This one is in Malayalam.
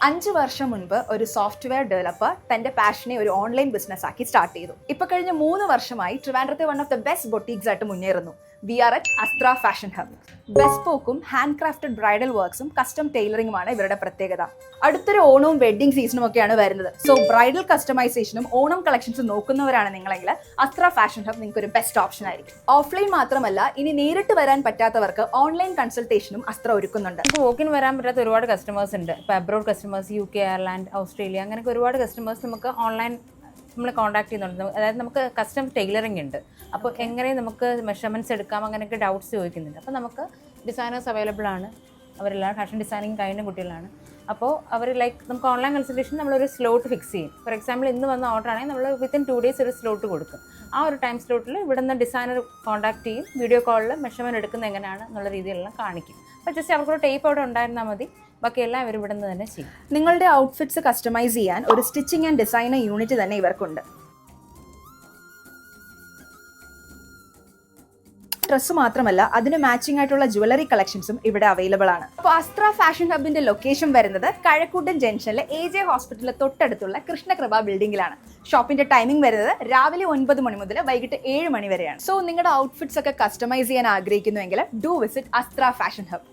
5 വർഷം മുൻപ് ഒരു സോഫ്റ്റ്വെയർ ഡെവലപ്പർ തന്റെ പാഷനെ ഒരു ഓൺലൈൻ ബിസിനസ് ആക്കി സ്റ്റാർട്ട് ചെയ്തു. ഇപ്പൊ കഴിഞ്ഞ 3 വർഷമായി ട്രിവാൻഡ്രത്തെ one of the best boutiques ആയിട്ട് മുന്നേറുന്നു. We are at Astra fashion hub. ബെസ്പോക്കും ഹാൻഡ് ക്രാഫ്റ്റഡ് ബ്രൈഡൽ വർക്ക്സും കസ്റ്റം ടൈലറിംഗുമാണ് ഇവരുടെ പ്രത്യേകത. അടുത്തൊരു ഓണവും വെഡ്ഡിംഗ് സീസണും ഒക്കെയാണ് വരുന്നത്. സോ ബ്രൈഡൽ കസ്റ്റമൈസേഷനും ഓണം കളക്ഷൻസും നോക്കുന്നവരാണ് നിങ്ങളെങ്കിൽ അസ്ത്ര ഫാഷൻ ഹബ് നിങ്ങൾക്ക് ഒരു ബെസ്റ്റ് ഓപ്ഷൻ ആയിരിക്കും. ഓഫ്ലൈൻ മാത്രമല്ല, ഇനി നേരിട്ട് വരാൻ പറ്റാത്തവർക്ക് ഓൺലൈൻ കൺസൾട്ടേഷനും അസ്ത്ര ഒരുക്കുന്നുണ്ട്. വോക്കിന് വരാൻ പറ്റാത്ത ഒരുപാട് കസ്റ്റമേഴ്സ് ഉണ്ട്. ഇപ്പോൾ abroad customers, UK, Ireland, Australia, അങ്ങനെയൊക്കെ ഒരുപാട് കസ്റ്റമേഴ്സ് നമുക്ക് ഓൺലൈൻ നമ്മൾ കോൺടാക്ട് ചെയ്യുന്നുണ്ട്. അതായത് നമുക്ക് കസ്റ്റം ടൈലറിംഗ് ഉണ്ട്. അപ്പോൾ എങ്ങനെ നമുക്ക് മെഷർമെൻറ്റ്സ് എടുക്കാം, അങ്ങനെയൊക്കെ ഡൗട്ട്സ് ചോദിക്കുന്നുണ്ട്. അപ്പോൾ നമുക്ക് ഡിസൈനേഴ്സ് അവൈലബിൾ ആണ്. അവരെല്ലാം ഫാഷൻ ഡിസൈനിങ് കഴിഞ്ഞ കുട്ടികളാണ്. അപ്പോൾ അവർ നമുക്ക് ഓൺലൈൻ കൺസൾട്ടേഷൻ നമ്മളൊരു സ്ലോട്ട് ഫിക്സ് ചെയ്യും. ഫോർ എക്സാമ്പിൾ ഇന്ന് വന്ന ഓർഡർ ആണെങ്കിൽ നമ്മൾ വിത്തിൻ 2 days ഒരു സ്ലോട്ട് കൊടുക്കും. ആ ഒരു ടൈം സ്ലോട്ടിൽ ഇവിടെ നിന്ന് ഡിസൈനർ കോൺടാക്ട് ചെയ്യും. വീഡിയോ കോളിൽ മെഷർമെൻറ്റ് എടുക്കുന്നത് എങ്ങനെയാണ് എന്നുള്ള രീതിയിലെല്ലാം കാണിക്കും. അപ്പോൾ ജസ്റ്റ് അവർക്കൊരു ടേപ്പ് അവിടെ ഉണ്ടായിരുന്നാൽ മതി. ബാക്കിയെല്ലാം ഇവർ ഇവിടെ നിന്ന് തന്നെ ചെയ്യും. നിങ്ങളുടെ ഔട്ട്ഫിറ്റ്സ് കസ്റ്റമൈസ് ചെയ്യാൻ ഒരു സ്റ്റിച്ചിങ് ആൻഡ് ഡിസൈനർ യൂണിറ്റ് തന്നെ ഇവർക്കുണ്ട്. ഡ്രസ്സ് മാത്രമല്ല, അതിന് മാച്ചിങ് ആയിട്ടുള്ള ജ്വല്ലറി കളക്ഷൻസും ഇവിടെ അവൈലബിൾ ആണ്. അപ്പോൾ അസ്ത്ര ഫാഷൻ ഹബിന്റെ ലൊക്കേഷൻ വരുന്നത് കഴക്കൂട്ടൻ ജംഗ്ഷനിലെ AJ ഹോസ്പിറ്റലിലെ തൊട്ടടുത്തുള്ള കൃഷ്ണകൃപ ബിൽഡിംഗിലാണ്. ഷോപ്പിന്റെ ടൈമിംഗ് വരുന്നത് രാവിലെ 9 മണി മുതൽ വൈകിട്ട് 7 മണി വരെയാണ്. സോ നിങ്ങളുടെ ഔട്ട്ഫിറ്റ്സ് ഒക്കെ കസ്റ്റമൈസ് ചെയ്യാൻ ആഗ്രഹിക്കുന്നുവെങ്കിൽ do visit Astra fashion hub.